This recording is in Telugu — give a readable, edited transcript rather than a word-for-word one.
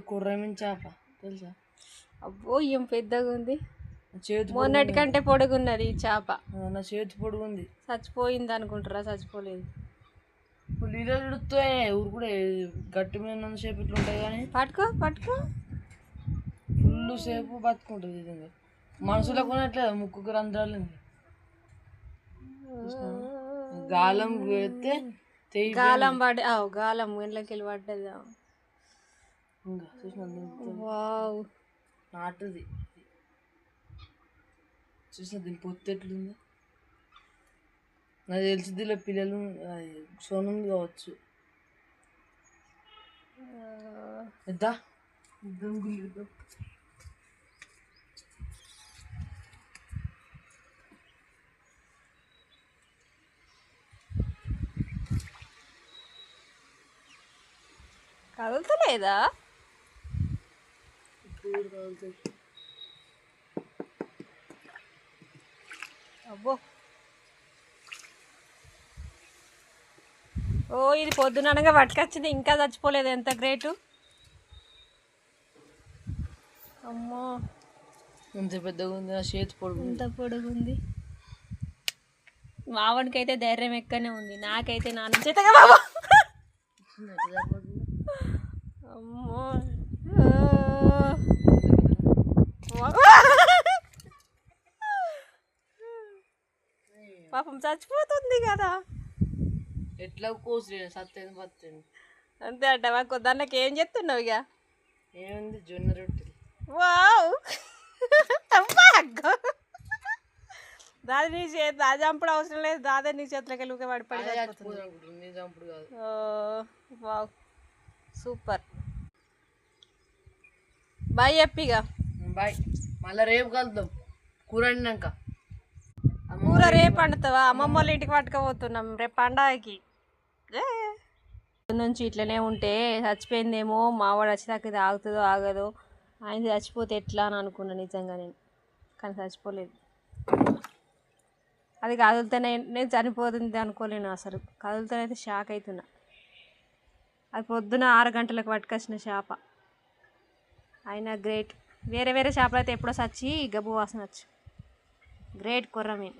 కుర్రమీన్ చేప తెలుసా? అబ్బో ఏం పెద్దగా ఉంది. చేతి మొన్నటికంటే పొడుగున్నది ఈ చేప. నా చేతి పొడుగుంది. చచ్చిపోయింది అనుకుంటారా? చచ్చిపోలేదు. నీళ్ళు ఉడుకుతే ఊరు కూడా గట్టి మీద ఉన్న సేపు ఇట్లా ఉంటాయి కానీ పట్టుకో పట్టుకో ఫుల్ సేపు బతుకుంటుంది. ఇది మనసులో కొనట్లేదు, ముక్కుకు రంధ్రాలు గాలం పెడితే గాలం పడి గాలం ఇంట్లోకి పడ్డది. వావ్ నాటుది చూసిన దీని పొత్తు ఎట్లుంది. నాకు తెలిసి దీనిలో పిల్లలు సోనం కావచ్చు. ఎద్దా కదులుతలేదా? అబ్బో ఇది పొద్దుననగా పట్టుకొచ్చింది, ఇంకా చచ్చిపోలేదు. ఎంత గ్రేటు. అమ్మో ఎంత పెద్దగా ఉంది. నా చేతి పొడుగు ఎంత పొడుగుంది. మావాడికి అయితే ధైర్యం ఎక్కనే ఉంది, నాకైతే నాన్న చేతగా బాబా. అమ్మో పాపం చచ్చిపోతుంది కదా. ఎట్లా కోసి సత్యం పత్తింది అంతే అంట. మాకు దానికి ఏం చెప్తున్నావు? ఇక ఏముంది, జొన్న రొట్టెలు. వావ్ దాది నీ చేతి దాది చంపుడు అవసరం లేదు. దాదే నీ చేతులకి వెళ్ళి పడిపడి చంపుడు కాదు. Wow super. బాయ్ చెప్పిగా. బాయ్. మళ్ళీ రేపు కలుద్దాం కూర వండినాక. కూర రేపు వండుతావా? అమ్మమ్మ వాళ్ళ ఇంటికి పట్టుకపోతున్నాం రేపు పండగకి. నుంచి ఇట్లనే ఉంటే చచ్చిపోయిందేమో, మావాడు వచ్చేదాకా ఇది ఆగుతుందో ఆగదో, ఆయన చచ్చిపోతే ఎట్లా అని అనుకున్నా నిజంగా నేను. కానీ చచ్చిపోలేదు. అది కదులుతూనే నేను చనిపోతుంది అనుకోలేను అసలు. కదులుతూనైతే షాక్ అవుతున్నా. అది పొద్దున 6 గంటలకు పట్టుకొచ్చిన చేప. అయినా గ్రేట్. వేరే వేరే చేపలు అయితే ఎప్పుడో చచ్చి గబ్బు వాసన వచ్చు. గ్రేట్ కొర్రమీన్.